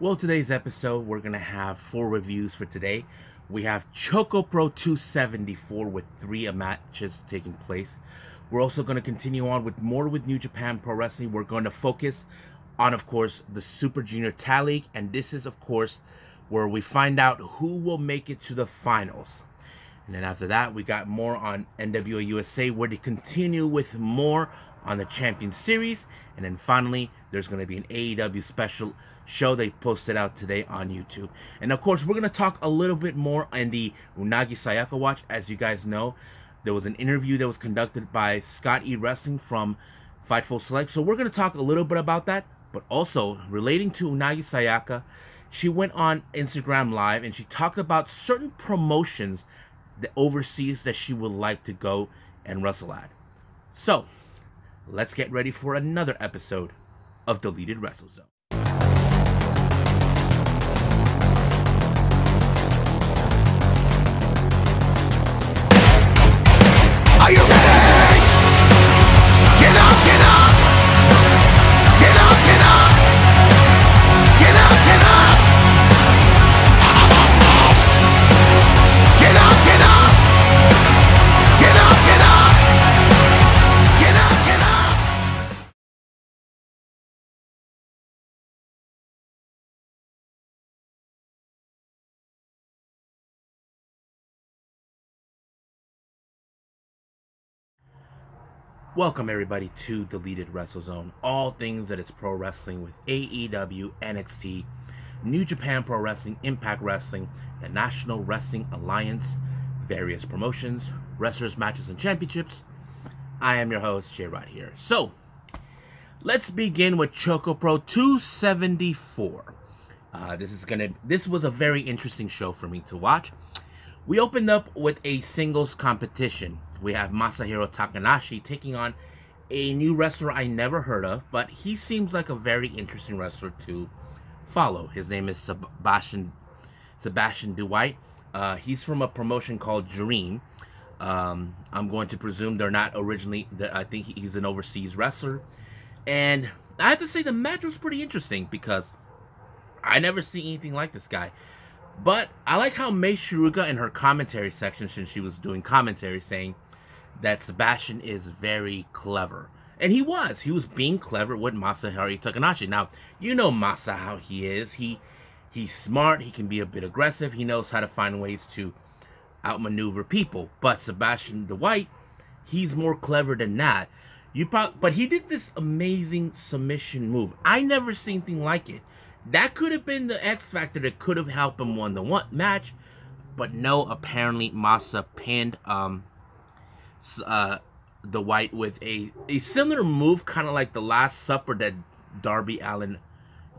Well, today's episode, we're going to have 4 reviews for today. We have ChocoPro 274 with 3 matches taking place. We're also going to continue on with more with New Japan Pro Wrestling. We're going to focus on, of course, the Super Junior Tag League. And this is, of course, where we find out who will make it to the finals. And then after that, we got more on NWA USA, where they continue with more on the Champion Series. And then finally, there's going to be an AEW special show they posted out today on YouTube. And of course, we're going to talk a little bit more on the Unagi Sayaka watch. As you guys know, there was an interview that was conducted by Scott E. Wrestling from Fightful Select. So we're going to talk a little bit about that. But also, relating to Unagi Sayaka, she went on Instagram Live and she talked about certain promotions the overseas that she would like to go and wrestle at. So, let's get ready for another episode of Deleted Wrestle Zone. Are you ready? Get up, get up! Get up, get up! Get up, get up! Get up, get up! Get up, get up! Get up, get up! Welcome everybody to Deleted Wrestle Zone. All things that is pro wrestling with AEW, NXT, New Japan Pro Wrestling, Impact Wrestling, the National Wrestling Alliance, various promotions, wrestlers, matches, and championships. I am your host, J-Rod here. So, let's begin with ChocoPro 274. This was a very interesting show for me to watch. We opened up with a singles competition. We have Masahiro Takanashi taking on a new wrestler I never heard of, but he seems like a very interesting wrestler to follow. His name is Sebastian Dwight. He's from a promotion called Dream. I'm going to presume they're not originally, I think he's an overseas wrestler. And I have to say the match was pretty interesting because I never see anything like this guy. But I like how Mei Shiruga in her commentary section, since she was doing commentary, saying that Sebastian is very clever. And he was being clever with Masahiro Takanashi. Now, you know Masa how he is. He's smart, he can be a bit aggressive, he knows how to find ways to outmaneuver people. But Sebastian Dwight, he's more clever than that. But he did this amazing submission move. I never seen anything like it. That could have been the X factor that could have helped him win the match, but no. Apparently, Masa pinned the White with a similar move, kind of like the Last Supper that Darby Allin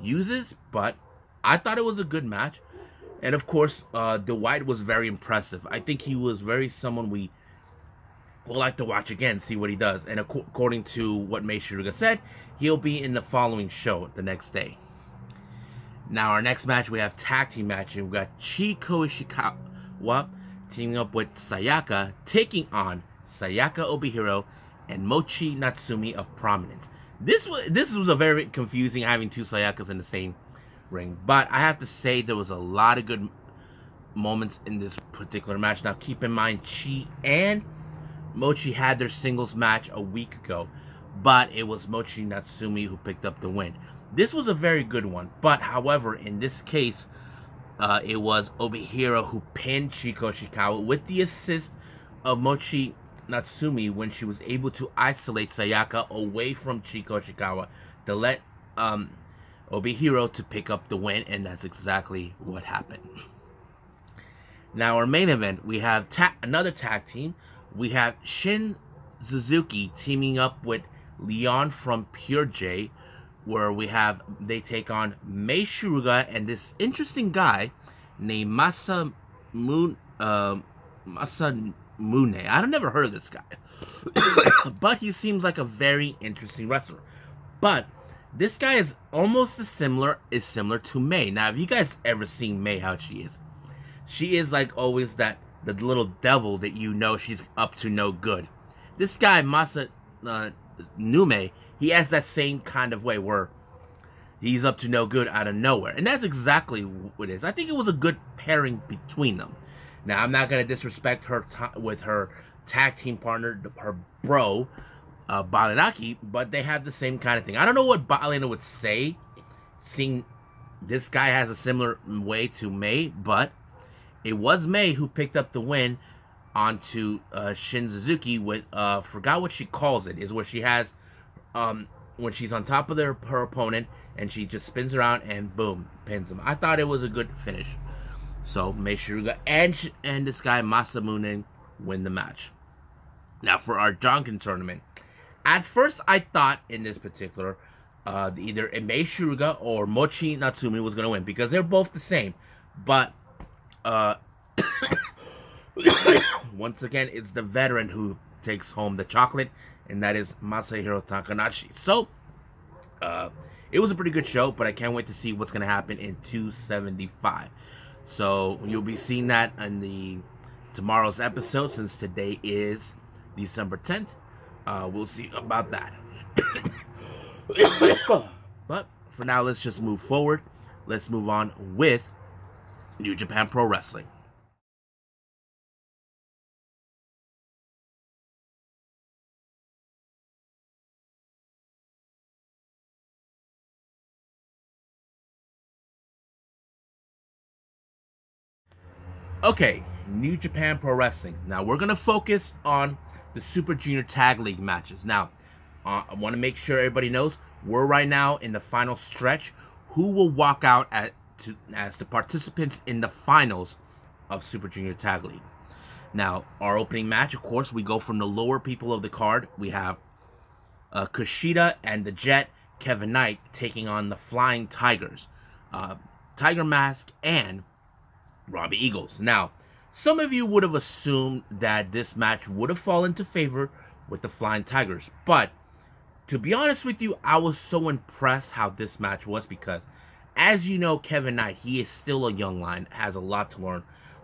uses. But I thought it was a good match, and of course, the White was very impressive. I think he was someone we will like to watch again, see what he does. And according to what Mei Shiruga said, he'll be in the following show the next day. Now, our next match, we have tag team match, and we've got Chiko Ishikawa teaming up with Sayaka, taking on Sayaka Obihiro and Mochi Natsumi of Prominence. This was a very confusing, having 2 Sayakas in the same ring, but I have to say there was a lot of good moments in this particular match. Now, keep in mind, Chi and Mochi had their singles match a week ago, but it was Mochi Natsumi who picked up the win. This was a very good one, but however, in this case, it was Obihiro who pinned Chiko Ishikawa with the assist of Mochi Natsumi when she was able to isolate Sayaka away from Chiko Ishikawa to let Obihiro to pick up the win, and that's exactly what happened. Now, our main event, we have another tag team. We have Shin Suzuki teaming up with Leon from Pure J, where they take on Mei Shiruga and this interesting guy named Masamune. I never heard of this guy, but he seems like a very interesting wrestler. But this guy is almost similar to Mei. Now, have you guys ever seen Mei how she is like always the little devil that you know she's up to no good. This guy Masamune, he has that same kind of way where he's up to no good out of nowhere. And that's exactly what it is. I think it was a good pairing between them. Now, I'm not going to disrespect her with her tag team partner, her bro, Balinaki, but they have the same kind of thing. I don't know what Balina would say, seeing this guy has a similar way to May, but it was May who picked up the win onto Shin Suzuki with, forgot what she calls it, is where she has, when she's on top of her opponent, and she just spins around and boom, pins him. I thought it was a good finish. So, Mei Shiruga and this guy, Masamune, win the match. Now, for our Jonkin tournament, at first I thought in this particular, either Mei Shiruga or Mochi Natsumi was going to win, because they're both the same. But, once again, it's the veteran who takes home the chocolate, and that is Masahiro Takanashi. So, it was a pretty good show, but I can't wait to see what's going to happen in 275. So, you'll be seeing that in tomorrow's episode, since today is December 10th. We'll see about that. But, for now, let's just move forward. Let's move on with New Japan Pro Wrestling. Okay, New Japan Pro Wrestling. Now, we're going to focus on the Super Junior Tag League matches. Now, I want to make sure everybody knows we're right now in the final stretch. Who will walk out as the participants in the finals of Super Junior Tag League? Now, our opening match, of course, we go from the lower people of the card. We have Kushida and the Jet, Kevin Knight, taking on the Flying Tigers, Tiger Mask, and Robbie Eagles. Now, some of you would have assumed that this match would have fallen to favor with the Flying Tigers, but to be honest with you, I was so impressed how this match was, because as you know, Kevin Knight, he is still a young lion, has a lot to learn,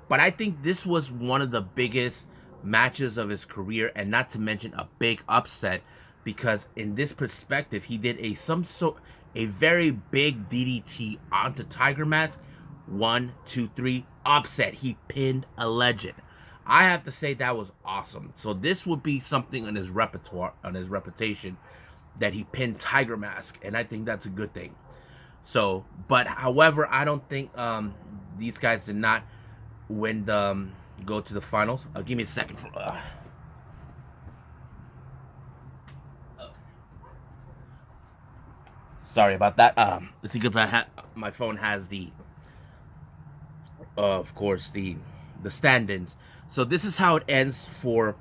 but I think this was one of the biggest matches of his career, and not to mention a big upset, because in this perspective, he did a very big DDT onto Tiger Mask. 1, 2, 3, upset. He pinned a legend. I have to say that was awesome. So this would be something on his repertoire, on his reputation, that he pinned Tiger Mask, and I think that's a good thing. So, but however, I don't think these guys did not win go to the finals. Give me a second. Sorry about that. It's because my phone has the of course, the stand-ins. So this is how it ends for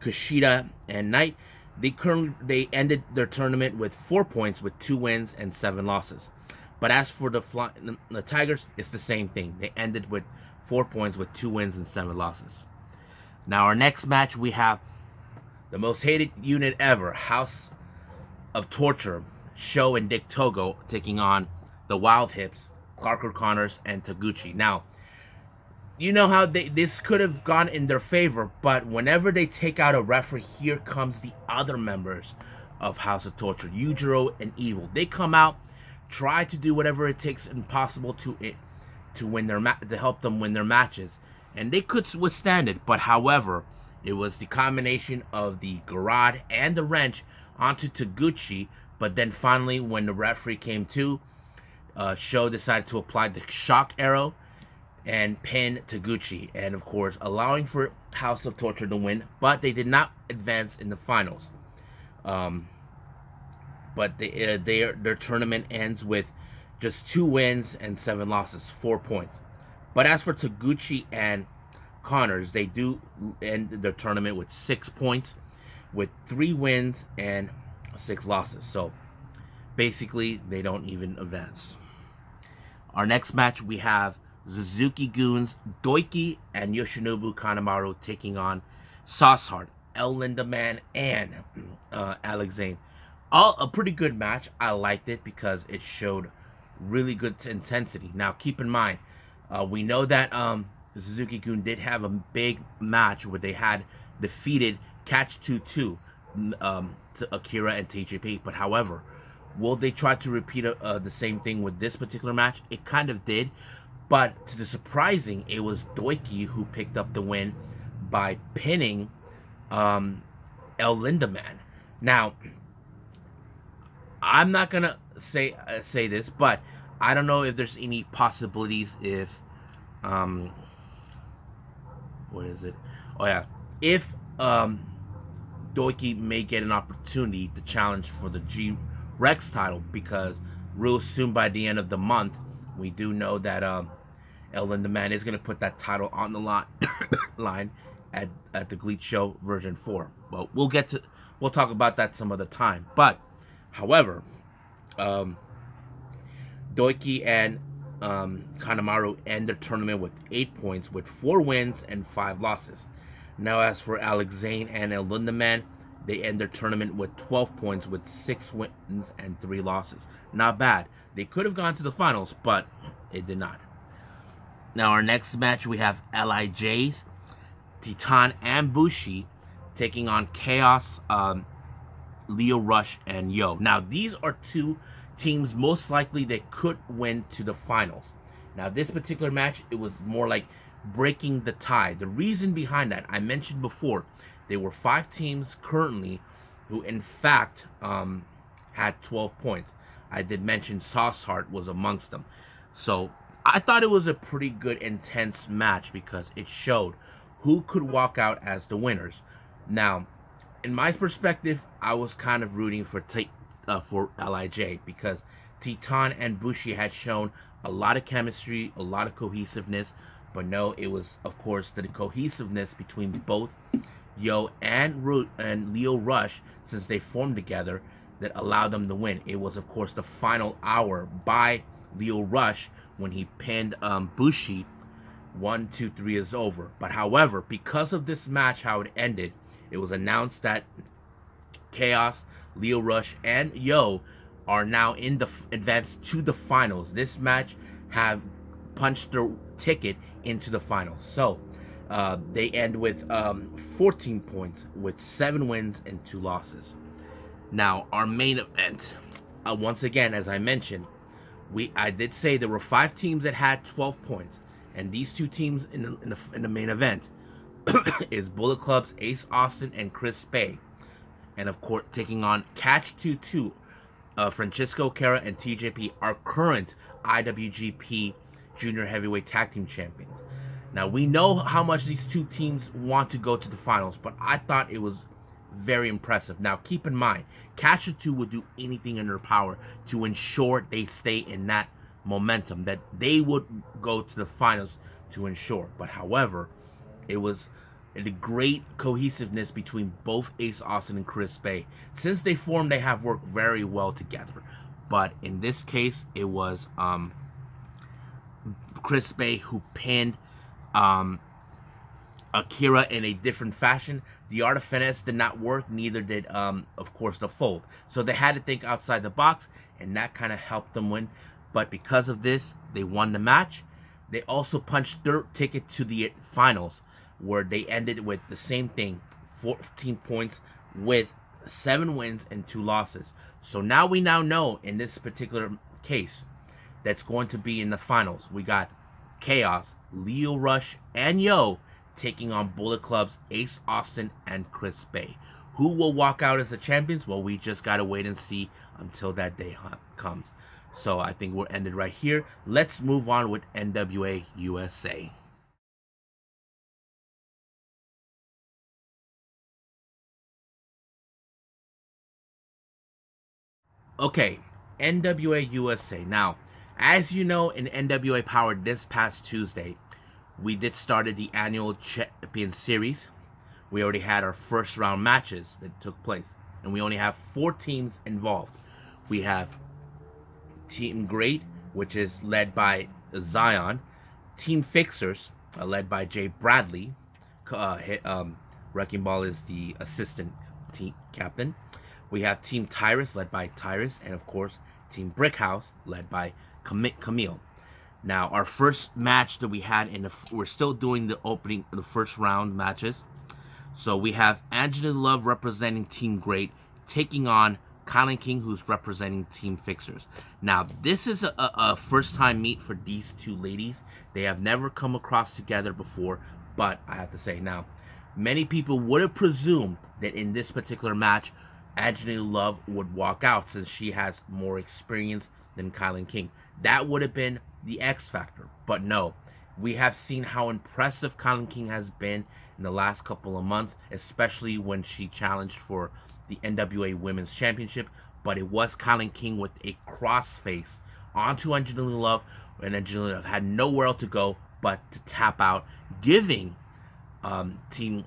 Kushida and Knight. They ended their tournament with 4 points, with 2 wins and 7 losses. But as for the Tigers, it's the same thing. They ended with 4 points, with 2 wins and 7 losses. Now, our next match, we have the most hated unit ever, House of Torture, Sho and Dick Togo, taking on the Wild Hips, Clark O'Connors, and Taguchi. Now, you know how this could have gone in their favor, but whenever they take out a referee, here comes the other members of House of Torture, Yujiro and Evil. They come out, try to do whatever it takes and possible to win to help them win their matches, and they could withstand it. But however, it was the combination of the garrote and the wrench onto Taguchi. But then finally, when the referee came to, Sho decided to apply the shock arrow and pin Taguchi, and of course allowing for House of Torture to win, but they did not advance in the finals. But their tournament ends with just 2 wins and 7 losses, 4 points. But as for Taguchi and Connors, they do end their tournament with 6 points, with 3 wins and 6 losses. So basically, they don't even advance. Our next match, we have Suzuki-Gun's Doiki and Yoshinobu Kanemaru taking on Sauce Heart, El Lindaman, and Alex Zane. All a pretty good match. I liked it because it showed really good intensity. Now, keep in mind, we know that Suzuki-Gun did have a big match where they had defeated Catch 2-2 to Akira and TJP. But however, Will they try to repeat the same thing with this particular match? It kind of did, but to the surprising, it was Doiki who picked up the win by pinning El Lindaman. Now, I'm not gonna say this, but I don't know if there's any possibilities if what is it? Oh yeah, if Doiki may get an opportunity to challenge for the G-Rex title, because real soon by the end of the month, we do know that El Lindaman is going to put that title on the line at the GLEAT Show version 4. Well, we'll talk about that some other time. But, however, Doiki and Kanemaru end the tournament with 8 points, with 4 wins and 5 losses. Now, as for Alex Zane and El Lindaman, they end their tournament with 12 points, with 6 wins and 3 losses. Not bad. They could have gone to the finals, but it did not. Now, our next match, we have LIJs, Titan and Bushi taking on Chaos, Leo Rush, and Yo. Now, these are 2 teams most likely that could win to the finals. Now, this particular match, it was more like breaking the tie. The reason behind that, I mentioned before, there were 5 teams currently who, in fact, had 12 points. I did mention Sauce Heart was amongst them. So, I thought it was a pretty good, intense match because it showed who could walk out as the winners. Now, in my perspective, I was kind of rooting for LIJ because Titan and Bushi had shown a lot of chemistry, a lot of cohesiveness, but no, it was, of course, the cohesiveness between both Yo and Leo Rush, since they formed together, that allowed them to win. It was, of course, the final hour by Leo Rush when he pinned Bushi. 1, 2, 3 is over. But however, because of this match, how it ended, it was announced that Chaos, Leo Rush, and Yo are now in the advance to the finals. This match have punched their ticket into the finals. So they end with 14 points, with 7 wins and 2 losses. Now, our main event, once again, as I mentioned, I did say there were 5 teams that had 12 points, and these 2 teams in the main event is Bullet Club's Ace Austin and Chris Bay, and of course taking on Catch 22, Francisco Cara and TJP, our current IWGP Junior Heavyweight Tag Team Champions. Now, we know how much these 2 teams want to go to the finals, but I thought it was very impressive. Now, keep in mind, Catch 22 would do anything in their power to ensure they stay in that momentum, that they would go to the finals to ensure. But however, it was the great cohesiveness between both Ace Austin and Chris Bay. Since they formed, they have worked very well together. But in this case, it was Chris Bay who pinned Akira in a different fashion. The Art of Finesse did not work, neither did, of course, the Fold. So they had to think outside the box, and that kind of helped them win. But because of this, they won the match. They also punched their ticket to the finals, where they ended with the same thing, 14 points with 7 wins and 2 losses. So now we know in this particular case that's going to be in the finals, we got Chaos, Leo Rush, and Yo taking on Bullet Club's Ace Austin and Chris Bay. Who will walk out as the champions? Well, we just gotta wait and see until that day comes. So I think we're ended right here. Let's move on with NWA USA. Okay, NWA USA. Now, as you know, in NWA Power this past Tuesday, we did started the annual Champion Series. We already had our first round matches that took place, and we only have 4 teams involved. We have Team Great, which is led by Zion. Team Fixers, led by Jay Bradley. Wrecking Ball is the assistant team captain. We have Team Tyrus, led by Tyrus, and of course, Team Brickhouse, led by Camille. Now, our first match that we had we're still doing the first round matches. So we have Angela Love representing Team Great, taking on Kylan King, who's representing Team Fixers. Now, this is a first-time meet for these two ladies. They have never come across together before, but I have to say now, many people would have presumed that in this particular match, Angelina Love would walk out since she has more experience than Kylan King. That would have been the X factor, but no. We have seen how impressive Kylan King has been in the last couple of months, especially when she challenged for the NWA Women's Championship, but it was Kylan King with a crossface onto Angelina Love, and Angelina Love had nowhere else to go but to tap out, giving Team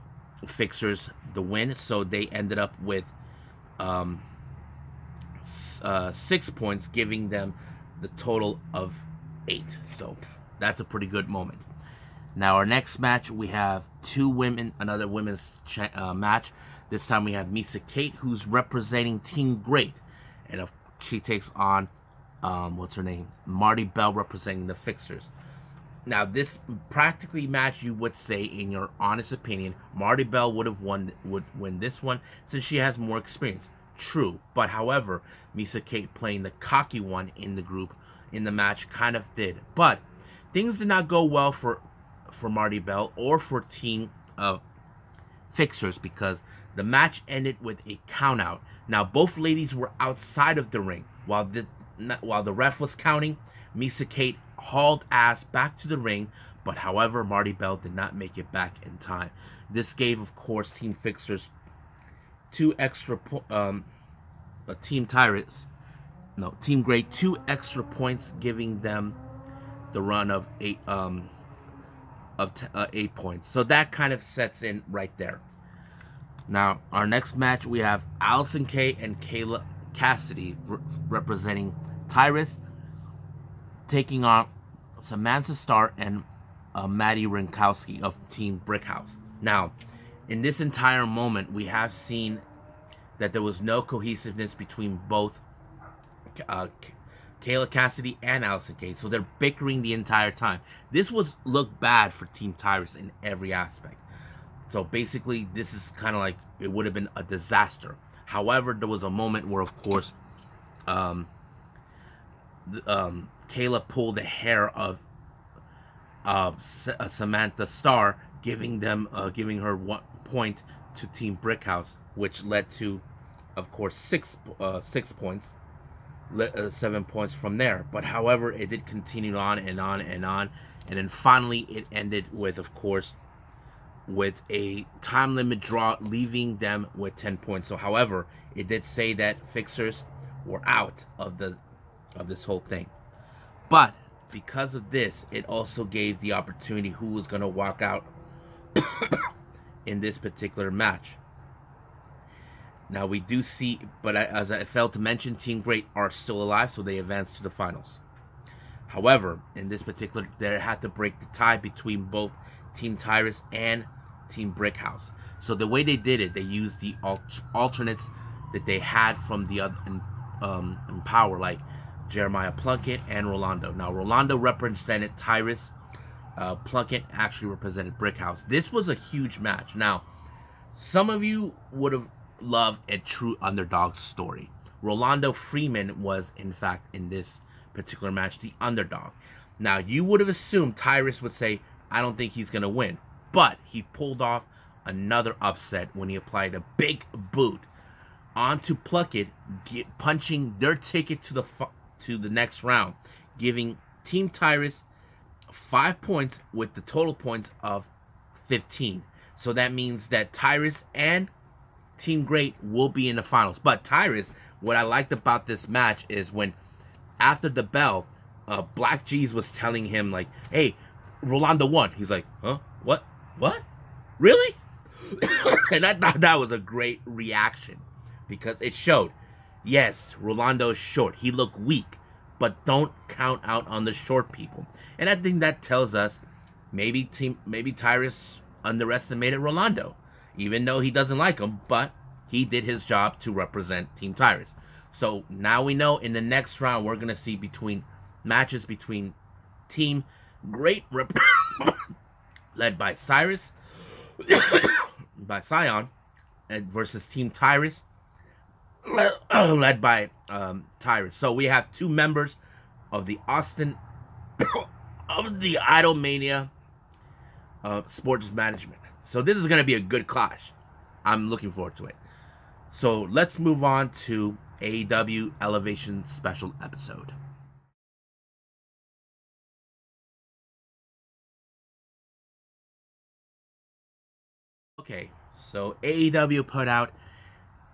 Fixers the win. So they ended up with 6 points, giving them the total of 8. So that's a pretty good moment. Now our next match, we have two women, another women's match. This time we have Misa Kate, who's representing Team Great, and she takes on what's her name, Marty Bell, representing the Fixers. Now this practically match, you would say, in your honest opinion, Marty Bell would win this one since she has more experience. True, but however, Misa Kate, playing the cocky one in the group in the match, kind of did. But things did not go well for Marty Bell or for Team Fixers, because the match ended with a countout. Now both ladies were outside of the ring while the ref was counting. Misa Kate hauled ass back to the ring, but however, Marty Bell did not make it back in time. This gave, of course, Team Fixers Team Great 2 extra points, giving them the run of 8 points. So that kind of sets in right there. Now our next match, we have Allison Kay and Kayla Cassidy representing Tyrus, taking on Samantha Starr and Maddie Rinkowski of Team Brickhouse. Now, in this entire moment, we have seen that there was no cohesiveness between both Kayla Cassidy and Allison Kay. So they're bickering the entire time. This looked bad for Team Tyrus in every aspect. So basically, this is kind of like, it would have been a disaster. However, there was a moment where, of course, Kayla pulled the hair of Samantha Starr, giving her 1 point to Team Brickhouse, which led to, of course, 6 points, 7 points from there. But however, it did continue on and on and on, and then finally it ended with, of course, with a time limit draw, leaving them with 10 points. So however, it did say that Fixers were out of this whole thing. But because of this, it also gave the opportunity who was going to walk out in this particular match. Now we do see, but as I failed to mention, Team Great are still alive, so they advance to the finals. However, in this particular, they had to break the tie between both Team Tyrus and Team Brickhouse. So the way they did it, they used the alternates that they had from the other in Power, like Jeremiah Plunkett and Rolando. Now Rolando represented Tyrus. Plunkett actually represented Brickhouse. This was a huge match. Now, some of you would have loved a true underdog story. Rolando Freeman was, in fact, in this particular match, the underdog. Now, you would have assumed Tyrus would say, I don't think he's going to win. But he pulled off another upset when he applied a big boot onto Plunkett, punching their ticket to the next round, giving Team Tyrus 5 points with the total points of 15. So that means that Tyrus and Team Great will be in the finals. But Tyrus, what I liked about this match is when, after the bell, Black G's was telling him, like, hey, Rolando won. He's like, huh? What? Really? And I thought that was a great reaction, because it showed, yes, Rolando is short. He looked weak, but don't count out on the short people. And I think that tells us maybe Tyrus underestimated Rolando, even though he doesn't like him, but he did his job to represent Team Tyrus. So now we know in the next round we're going to see matches between Team Great led by Sion, versus Team Tyrus led by Tyrus. So we have two members of the Austin of the Idolmania Sports Management. So this is going to be a good clash. I'm looking forward to it. So let's move on to AEW Elevation Special Episode. Okay, so AEW put out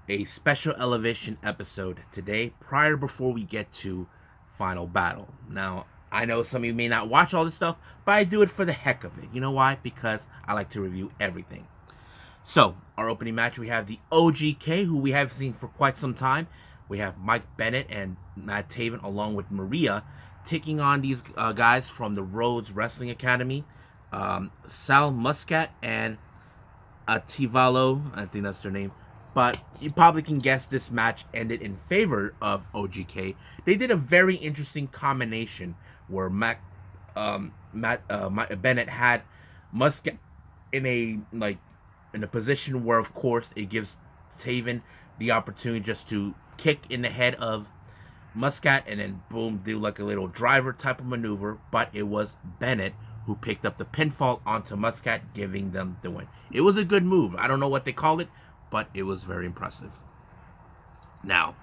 a special Elevation episode today, before we get to Final Battle. Now, I know some of you may not watch all this stuff, but I do it for the heck of it. You know why? Because I like to review everything. So, our opening match, we have the OGK, who we have seen for quite some time. We have Mike Bennett and Matt Taven, along with Maria, taking on these guys from the Rhodes Wrestling Academy. Sal Muscat and Ativalo, I think that's their name. But you probably can guess this match ended in favor of OGK. They did a very interesting combination where Matt Bennett had Muscat in a position where, of course, it gives Taven the opportunity just to kick in the head of Muscat and then boom, do like a little driver type of maneuver. But it was Bennett who picked up the pinfall onto Muscat, giving them the win. It was a good move. I don't know what they call it, but it was very impressive. Now,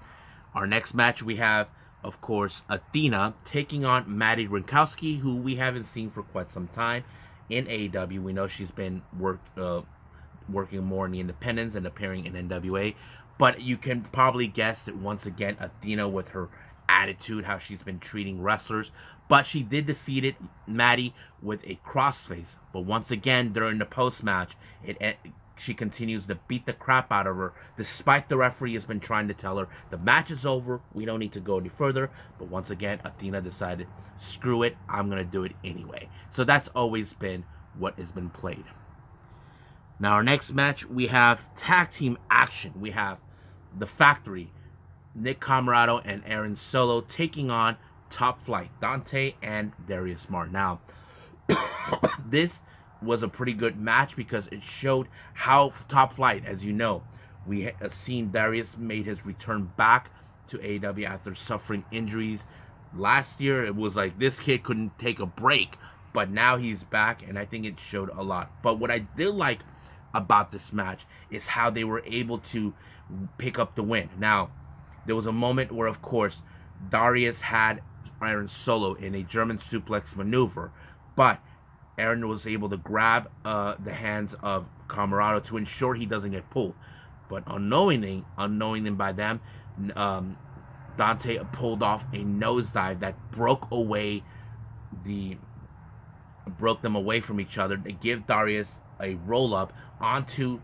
our next match, we have, of course, Athena taking on Maddie Rinkowski, who we haven't seen for quite some time in AEW. We know she's been working more in the independents and appearing in NWA. But you can probably guess that once again, Athena with her attitude, how she's been treating wrestlers. But she did defeat Maddie with a crossface. But once again, during the post-match, she continues to beat the crap out of her, despite the referee has been trying to tell her the match is over, we don't need to go any further. But once again, Athena decided, screw it, I'm going to do it anyway. So that's always been what has been played. Now, our next match, we have tag team action. We have The Factory, Nick Camarado and Aaron Solo taking on Top Flight, Dante and Darius Martin. Now, this was a pretty good match because it showed how Top Flight, as you know, we have seen Darius made his return back to AEW after suffering injuries. Last year, it was like this kid couldn't take a break, but now he's back, and I think it showed a lot. But what I did like about this match is how they were able to pick up the win. Now, there was a moment where, of course, Darius had Aaron Solo in a German suplex maneuver, but Aaron was able to grab the hands of Camarado to ensure he doesn't get pulled. But unknowingly by them, Dante pulled off a nosedive that broke them away from each other to give Darius a roll up onto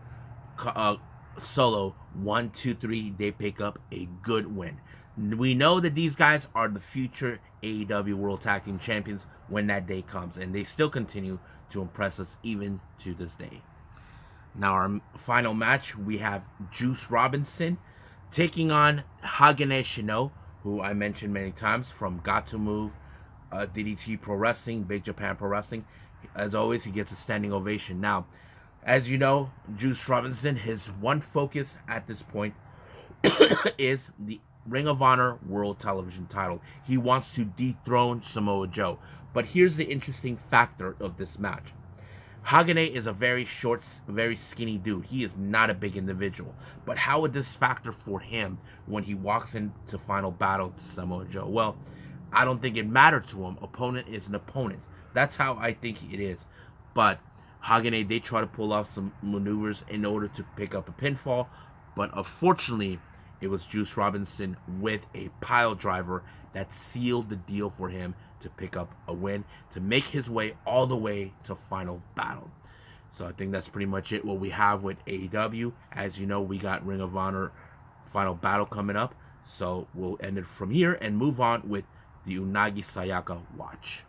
Solo. 1, 2, 3, they pick up a good win. We know that these guys are the future AEW World Tag Team Champions when that day comes, and they still continue to impress us even to this day. Now, our final match, we have Juice Robinson taking on Hagane Shino, who I mentioned many times from Got to Move, DDT Pro Wrestling, Big Japan Pro Wrestling. As always, he gets a standing ovation. Now, as you know, Juice Robinson, his one focus at this point is the Ring of Honor World Television title. He wants to dethrone Samoa Joe. But here's the interesting factor of this match. Hagane is a very short, very skinny dude. He is not a big individual. But how would this factor for him when he walks into Final Battle to Samoa Joe? Well, I don't think it mattered to him. Opponent is an opponent. That's how I think it is. But Hagane, they try to pull off some maneuvers in order to pick up a pinfall. But unfortunately, it was Juice Robinson with a pile driver that sealed the deal for him to pick up a win, to make his way all the way to Final Battle. So I think that's pretty much it, what we have with AEW. As you know, we got Ring of Honor Final Battle coming up. So we'll end it from here and move on with the Unagi Sayaka watch.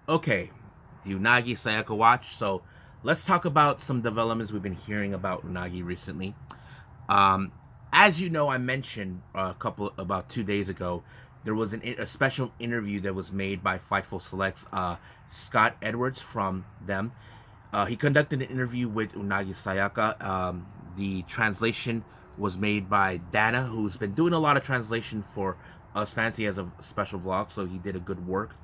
Okay, the Unagi Sayaka watch. So let's talk about some developments we've been hearing about Unagi recently. Um, as you know, I mentioned about 2 days ago, there was a special interview that was made by Fightful Select's Scott Edwards from them. He conducted an interview with Unagi Sayaka. The translation was made by Dana, who's been doing a lot of translation for us fans. He has a special vlog, so he did a good work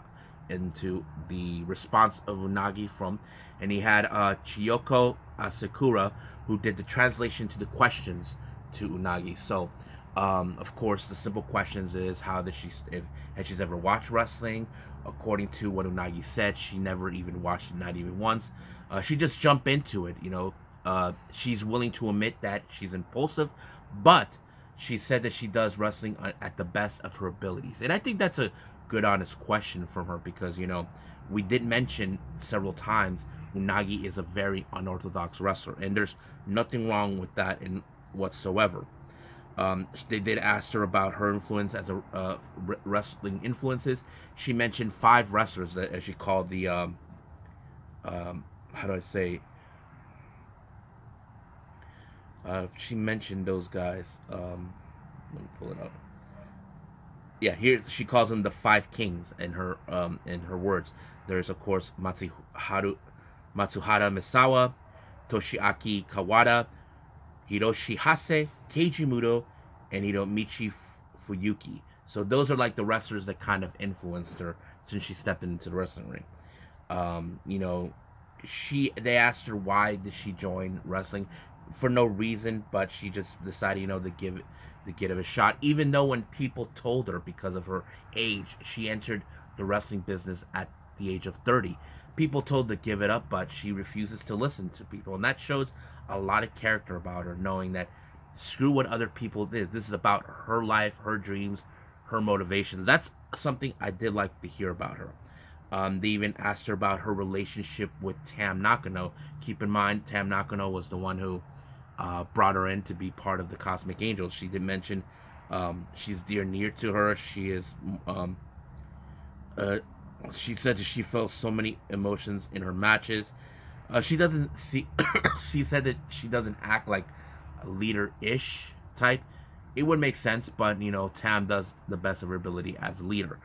into the response of Unagi from, and he had Chiyoko Sakura, who did the translation to the questions to Unagi. So, of course, the simple questions is has she's ever watched wrestling? According to what Unagi said, she never even watched it, not even once. She just jumped into it, she's willing to admit that she's impulsive, but she said that she does wrestling at the best of her abilities. And I think that's a good, honest question from her because, we did mention several times Unagi is a very unorthodox wrestler, and there's nothing wrong with that in whatsoever. They did ask her about her influence as a wrestling influences. She mentioned 5 wrestlers that, as she called the how do I say? She mentioned those guys. Let me pull it up. Yeah, here she calls them the 5 kings in her words. There's of course Matsuhara Misawa, Toshiaki Kawada, Hiroshi Hase, Keiji Muto, and Hiromichi Fuyuki. So those are like the wrestlers that kind of influenced her since she stepped into the wrestling ring. They asked her why did she join wrestling. For no reason, but she just decided, to give it a shot. Even though when people told her because of her age, she entered the wrestling business at the age of 30. People told her to give it up, but she refuses to listen to people, and that shows a lot of character about her, knowing that screw what other people did. This is about her life, her dreams, her motivations. That's something I did like to hear about her. They even asked her about her relationship with Tam Nakano. Keep in mind, Tam Nakano was the one who brought her in to be part of the Cosmic Angels. She did mention she's near to her. She is. She said that she felt so many emotions in her matches. She doesn't see. She said that she doesn't act like a leader-ish type. It would make sense, but Tam does the best of her ability as a leader.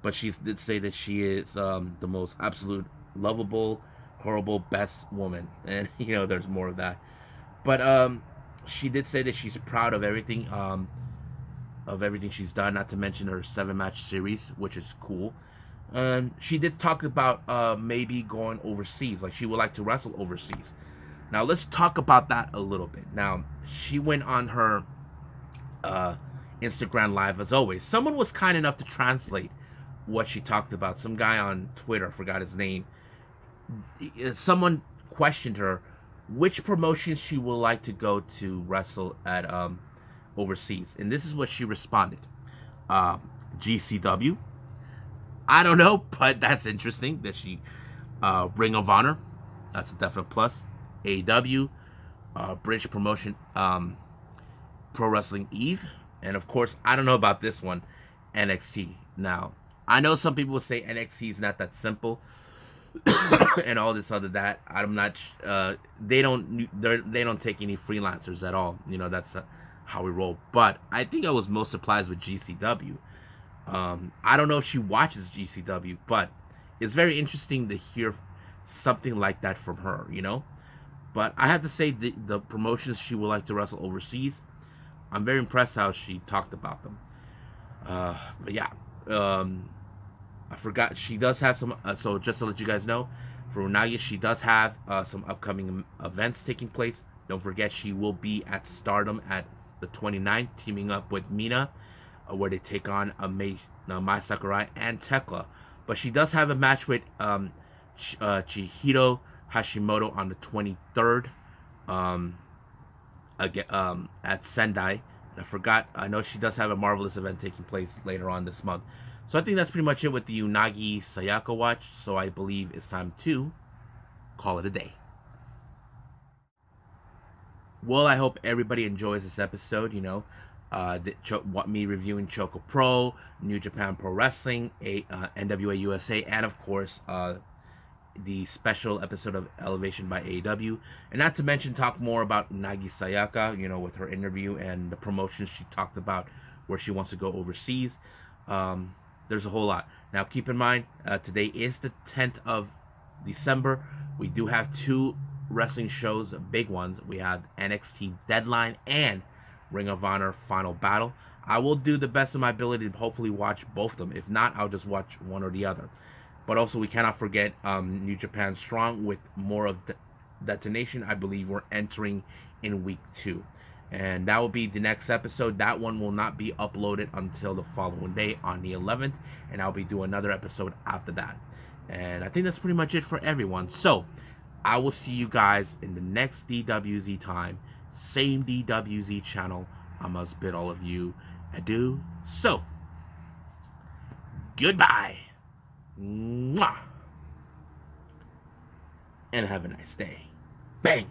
But she did say that she is the most absolute, lovable, horrible, best woman. And, there's more of that. But she did say that she's proud of everything she's done, not to mention her 7-match series, which is cool. She did talk about maybe going overseas. Like, she would like to wrestle overseas. Now, let's talk about that a little bit. Now, she went on her Instagram Live, as always. Someone was kind enough to translate what she talked about. Some guy on Twitter, I forgot his name. Someone questioned her which promotions she would like to go to wrestle at overseas, and this is what she responded. GCW. I don't know, but that's interesting that she Ring of Honor. That's a definite plus. AEW, British promotion, Pro Wrestling Eve, and of course, I don't know about this one, NXT. Now, I know some people will say NXT is not that simple, and all this other that. I'm not. They don't take any freelancers at all. That's how we roll. But I think I was most surprised with GCW. I don't know if she watches GCW, but it's very interesting to hear something like that from her. But I have to say the promotions she would like to wrestle overseas, I'm very impressed how she talked about them. But yeah. I forgot she does have some. So just to let you guys know, for Unagi, she does have some upcoming events taking place. Don't forget, she will be at Stardom at the 29th, teaming up with Mina, where they take on Mai Sakurai and Tekla. But she does have a match with Chihiro Hashimoto on the 23rd, again, at Sendai. And I know she does have a Marvelous event taking place later on this month. So I think that's pretty much it with the Unagi Sayaka watch. So I believe it's time to call it a day. Well, I hope everybody enjoys this episode. me reviewing ChocoPro, New Japan Pro Wrestling, NWA USA, and of course the special episode of Elevation by AEW, and not to mention talk more about Unagi Sayaka, with her interview and the promotions she talked about where she wants to go overseas. There's a whole lot. Now keep in mind, today is the 10th of December. We do have 2 wrestling shows, big ones. We have NXT Deadline and Ring of Honor Final Battle. I will do the best of my ability to hopefully watch both of them. If not, I'll just watch one or the other. But also, we cannot forget New Japan Strong with more of Detonation. I believe we're entering in week 2. And that will be the next episode. That one will not be uploaded until the following day on the 11th. And I'll be doing another episode after that. And I think that's pretty much it for everyone. So, I will see you guys in the next DWZ time. Same DWZ channel. I must bid all of you adieu. So, goodbye. Mwah. And have a nice day. Bang.